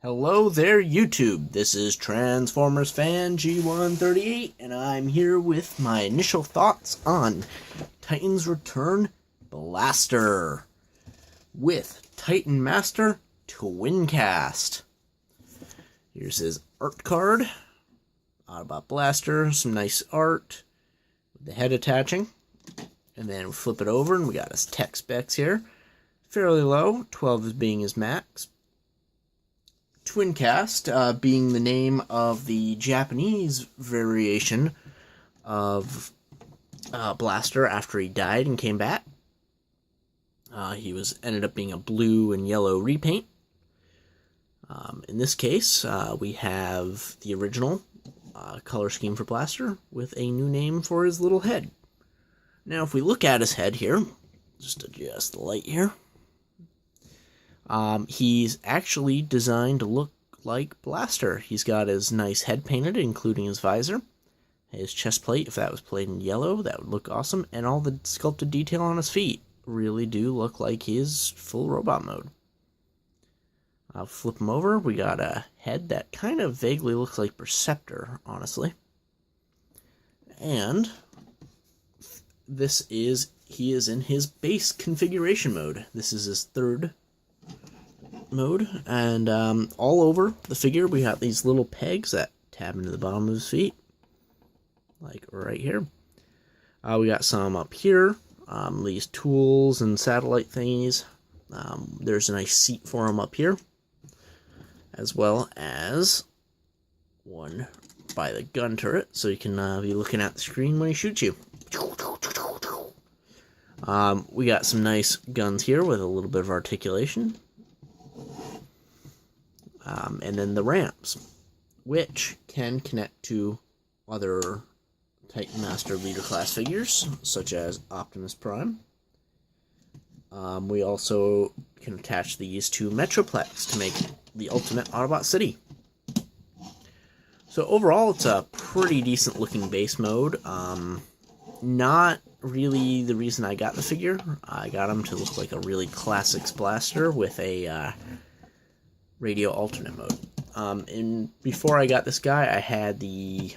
Hello there, YouTube. This is Transformers fan G138, and I'm here with my initial thoughts on Titan's Return Blaster with Titan Master Twincast. Here's his art card. Autobot Blaster, some nice art with the head attaching. And then we flip it over, and we got his tech specs here. Fairly low, 12 as being his max. Twincast being the name of the Japanese variation of Blaster after he died and came back. He ended up being a blue and yellow repaint. In this case, we have the original color scheme for Blaster with a new name for his little head. Now, if we look at his head here, just adjust the light here. He's actually designed to look like Blaster. He's got his nice head painted, including his visor. His chest plate, if that was played in yellow, that would look awesome. And all the sculpted detail on his feet really do look like his full robot mode. I'll flip him over. We got a head that kind of vaguely looks like Perceptor, honestly. And he is in his base configuration mode. This is his third mode, and all over the figure we got these little pegs that tab into the bottom of his feet, like right here. We got some up here, these tools and satellite thingies. There's a nice seat for him up here, as well as one by the gun turret, so you can be looking at the screen when he shoots you. We got some nice guns here with a little bit of articulation. And then the ramps, which can connect to other Titan Master Leader class figures, such as Optimus Prime. We also can attach these to Metroplex to make the ultimate Autobot City. So overall, it's a pretty decent looking base mode. Not really the reason I got the figure. I got him to look like a really classics Blaster with a radio alternate mode. And before I got this guy, I had the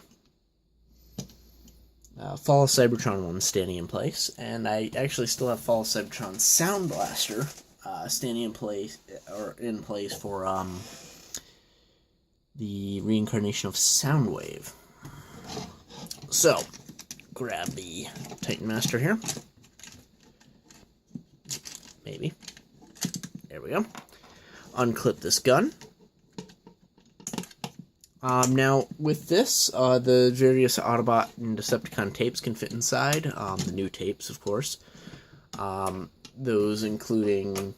Fall of Cybertron one standing in place, and I actually still have Fall of Cybertron Sound Blaster standing in place for the reincarnation of Soundwave. So, grab the Titan Master here. Maybe. There we go. Unclip this gun. Now, with this, the various Autobot and Decepticon tapes can fit inside. The new tapes, of course. Those including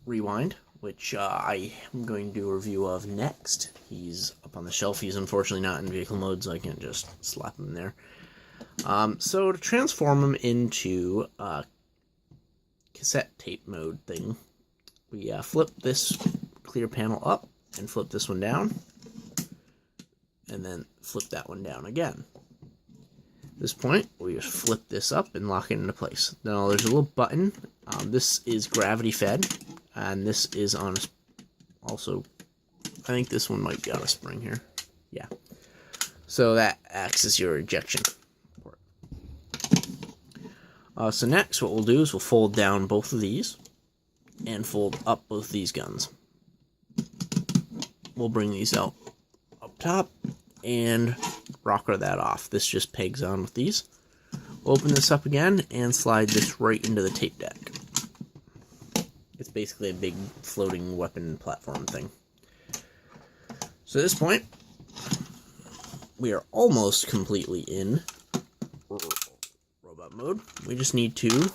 Rewind, which I am going to do a review of next. He's up on the shelf. He's unfortunately not in vehicle mode, so I can't just slap him there. So to transform him into a cassette tape mode thing, we flip this clear panel up and flip this one down, and then flip that one down again. At this point, we just flip this up and lock it into place. Now there's a little button. This is gravity fed, and this is on also, I think this one might be on a spring here. Yeah. So that acts as your ejection port. So next, what we'll do is we'll fold down both of these and fold up both these guns. We'll bring these out up top and rocker that off. This just pegs on with these. We'll open this up again and slide this right into the tape deck. It's basically a big floating weapon platform thing. So at this point, we are almost completely in robot mode. We just need to,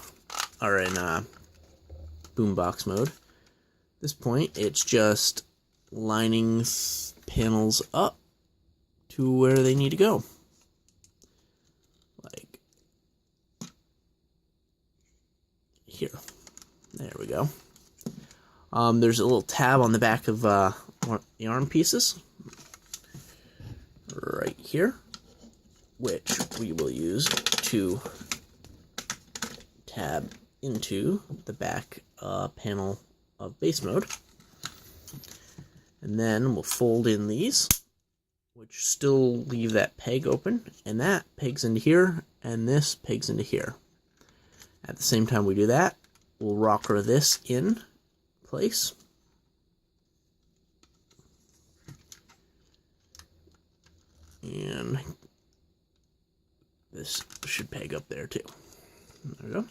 are in boombox mode. At this point, it's just lining panels up to where they need to go. Like here. There we go. There's a little tab on the back of one of the arm pieces. Right here. Which we will use to tab into the back panel of base mode. And then we'll fold in these, which still leave that peg open, and that pegs into here, and this pegs into here. At the same time we do that, we'll rocker this in place. And this should peg up there too. There we go. Do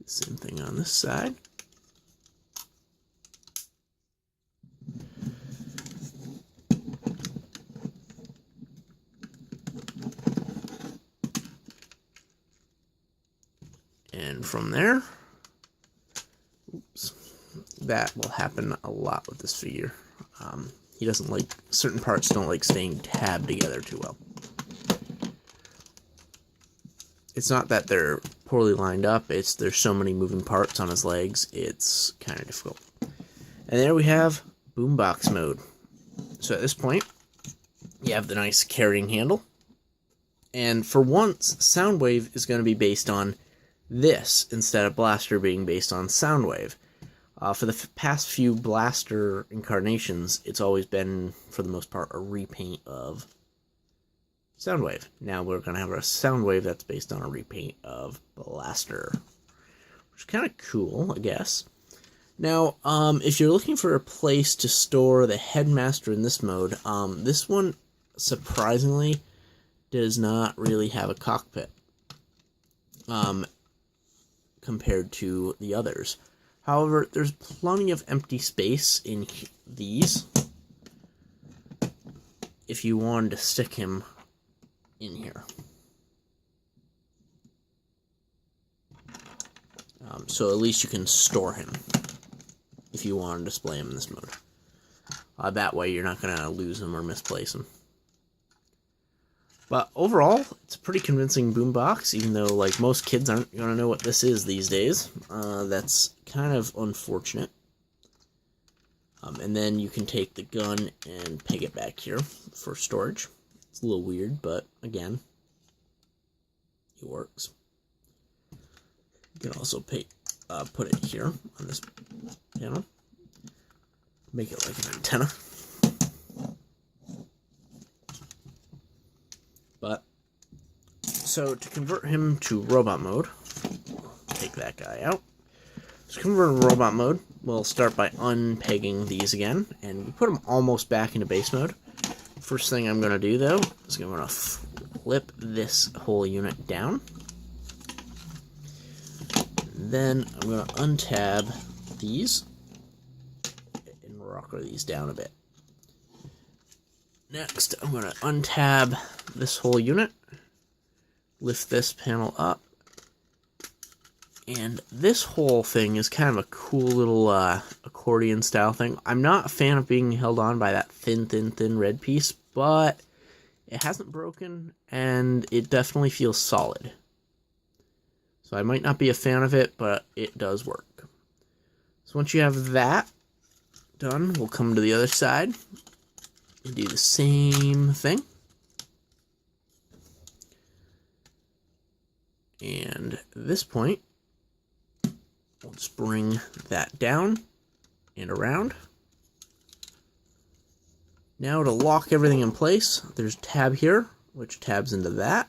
the same thing on this side. And from there, oops, that will happen a lot with this figure. He doesn't like, certain parts don't like staying tabbed together too well. It's not that they're poorly lined up, it's there's so many moving parts on his legs, it's kind of difficult. And there we have boombox mode. So at this point, you have the nice carrying handle. And for once, Soundwave is going to be based on this instead of Blaster being based on Soundwave. For the past few Blaster incarnations, it's always been, for the most part, a repaint of Soundwave. Now we're going to have a Soundwave that's based on a repaint of Blaster, which is kind of cool, I guess. Now, if you're looking for a place to store the Headmaster in this mode, this one, surprisingly, does not really have a cockpit compared to the others. However, there's plenty of empty space in these if you wanted to stick him in here. So at least you can store him if you want to display him in this mode. That way you're not going to lose him or misplace him. But overall, it's a pretty convincing boombox, even though like most kids aren't going to know what this is these days. That's kind of unfortunate. And then you can take the gun and peg it back here for storage. It's a little weird, but again, it works. You can also put it here on this panel. Make it like an antenna. But, so to convert him to robot mode, take that guy out. To convert to robot mode, we'll start by unpegging these again, and we put them almost back into base mode. First thing I'm going to do, though, is I'm going to flip this whole unit down. Then I'm going to untab these and rocker these down a bit. Next, I'm going to untab this whole unit, lift this panel up, and this whole thing is kind of a cool little accordion style thing. I'm not a fan of being held on by that thin red piece, but it hasn't broken, and it definitely feels solid. So I might not be a fan of it, but it does work. So once you have that done, we'll come to the other side and do the same thing. And at this point, we'll just bring that down and around. Now to lock everything in place, there's a tab here, which tabs into that.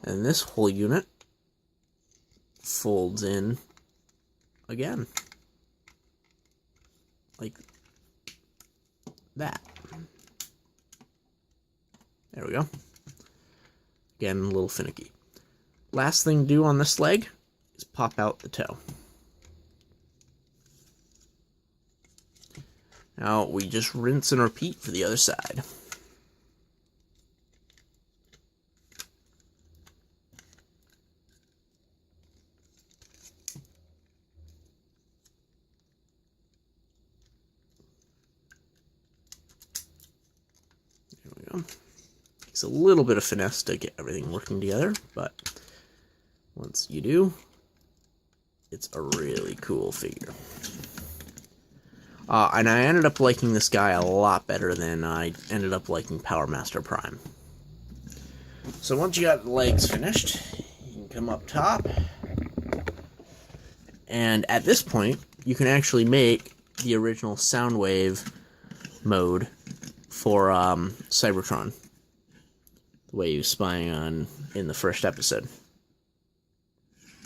And this whole unit folds in again. Like that. There we go. Again, a little finicky. Last thing to do on this leg is pop out the toe. Now we just rinse and repeat for the other side. There we go. Takes a little bit of finesse to get everything working together, but once you do, it's a really cool figure. And I ended up liking this guy a lot better than I ended up liking Power Master Prime. So once you got the legs finished, you can come up top. And at this point, you can actually make the original Soundwave mode for Cybertron, the way he was spying on in the first episode.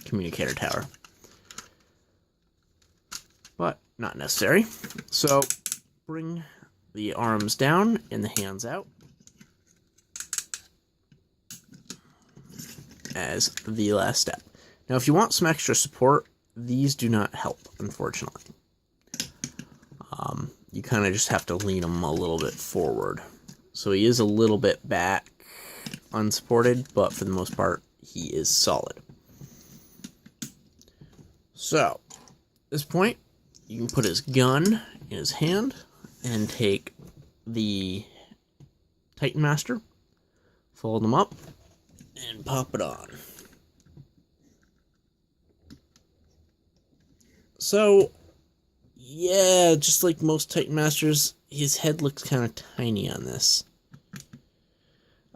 Communicator tower. But not necessary. So bring the arms down and the hands out as the last step. Now if you want some extra support, these do not help, unfortunately. You kind of just have to lean him a little bit forward. So he is a little bit back unsupported, but for the most part, he is solid. So, at this point, you can put his gun in his hand and take the Titan Master, fold him up, and pop it on. So, yeah, just like most Titan Masters, his head looks kind of tiny on this.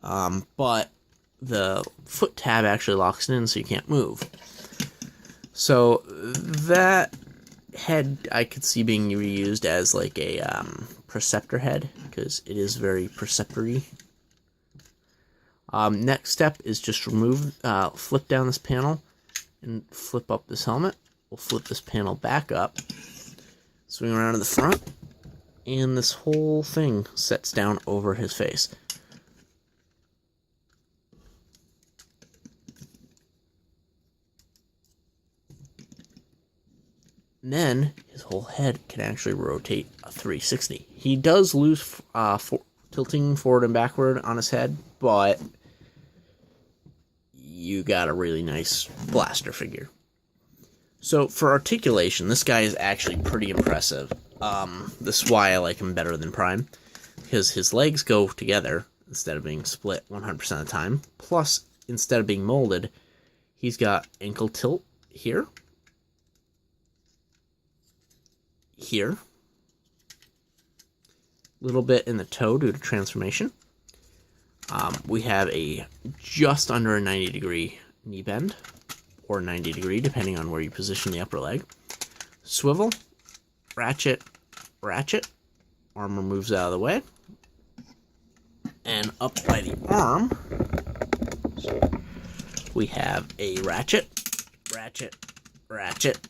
But the foot tab actually locks it in so you can't move. So that head I could see being reused as like a Perceptor head, because it is very Perceptory. Next step is just flip down this panel and flip up this helmet. We'll flip this panel back up, swing around to the front, and this whole thing sets down over his face. And then his whole head can actually rotate a 360. He does lose tilting forward and backward on his head, but you got a really nice blaster figure. So for articulation, this guy is actually pretty impressive. This is why I like him better than Prime, because his legs go together instead of being split 100% of the time. Plus, instead of being molded, he's got ankle tilt here, here, a little bit in the toe due to transformation. We have a just under a 90-degree knee bend, or 90 degree, depending on where you position the upper leg. Swivel, ratchet, ratchet. Armor moves out of the way. And up by the arm, we have a ratchet, ratchet, ratchet.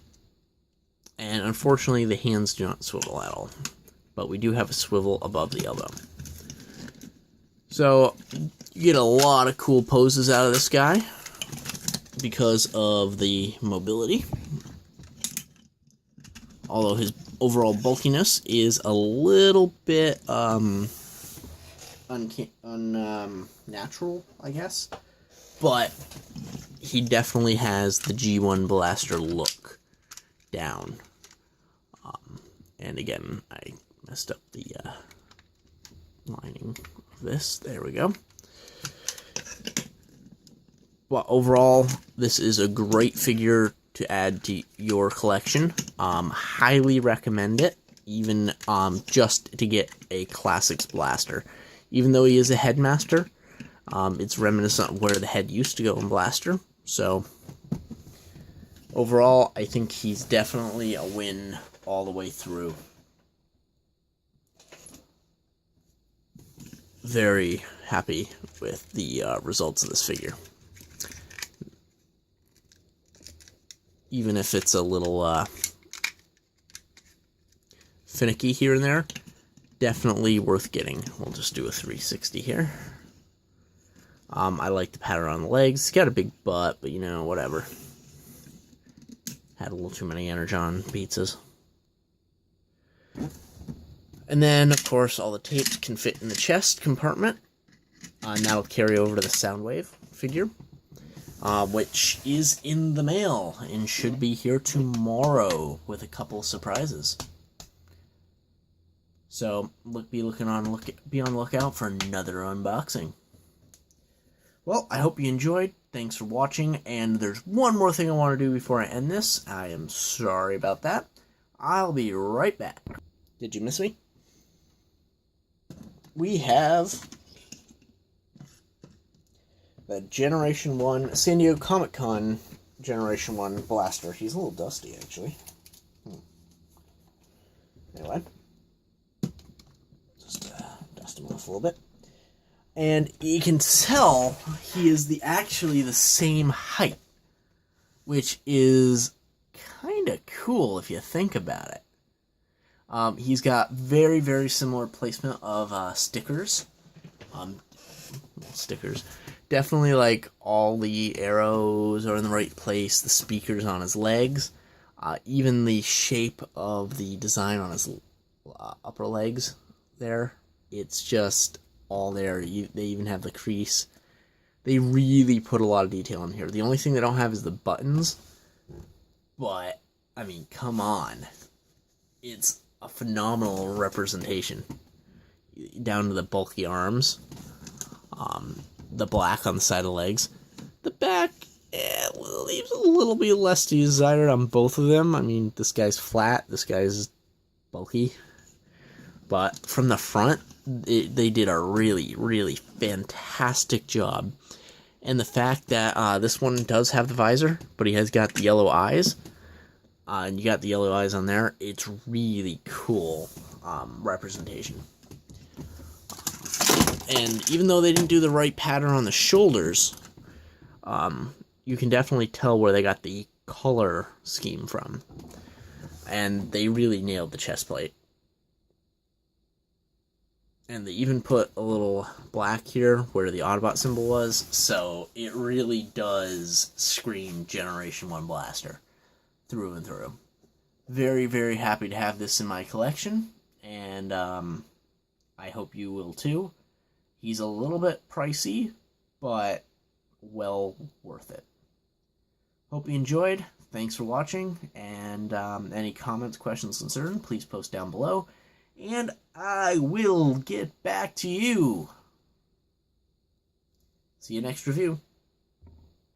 And unfortunately, the hands do not swivel at all. But we do have a swivel above the elbow. So, you get a lot of cool poses out of this guy because of the mobility. Although his overall bulkiness is a little bit unnatural, I guess. But he definitely has the G1 blaster look down. And again, I messed up the lining of this. There we go. But overall, this is a great figure to add to your collection. Highly recommend it, even just to get a Classics blaster. Even though he is a Headmaster, it's reminiscent of where the head used to go in Blaster. So, overall, I think he's definitely a win all the way through. Very happy with the results of this figure. Even if it's a little finicky here and there, definitely worth getting. We'll just do a 360 here. I like the pattern on the legs. He's got a big butt, but you know, whatever. Had a little too many Energon pizzas. And then, of course, all the tapes can fit in the chest compartment. And that'll carry over to the Soundwave figure. Which is in the mail and should be here tomorrow with a couple surprises. So be on the lookout for another unboxing. Well, I hope you enjoyed. Thanks for watching, and there's one more thing I want to do before I end this. I am sorry about that. I'll be right back. Did you miss me? We have the Generation 1 San Diego Comic-Con Generation 1 blaster. He's a little dusty, actually. Anyway, just dust him off a little bit. And you can tell he is actually the same height, which is kind of cool if you think about it. He's got very, very similar placement of stickers. Stickers. Definitely, like, all the arrows are in the right place, the speakers on his legs, even the shape of the design on his upper legs there. It's just all there. They even have the crease. They really put a lot of detail in here. The only thing they don't have is the buttons, but, I mean, come on. It's a phenomenal representation. Down to the bulky arms. The black on the side of the legs. The back leaves a little bit less desired on both of them. I mean, this guy's flat, this guy's bulky. But from the front, they did a really, really fantastic job. And the fact that this one does have the visor, but he has got the yellow eyes. And you got the yellow eyes on there. It's really cool representation. And even though they didn't do the right pattern on the shoulders, you can definitely tell where they got the color scheme from. And they really nailed the chest plate. And they even put a little black here where the Autobot symbol was, so it really does scream Generation 1 Blaster through and through. Very, very happy to have this in my collection, and I hope you will too. He's a little bit pricey, but well worth it. Hope you enjoyed. Thanks for watching, and any comments, questions, concerns, please post down below, and I will get back to you. See you next review.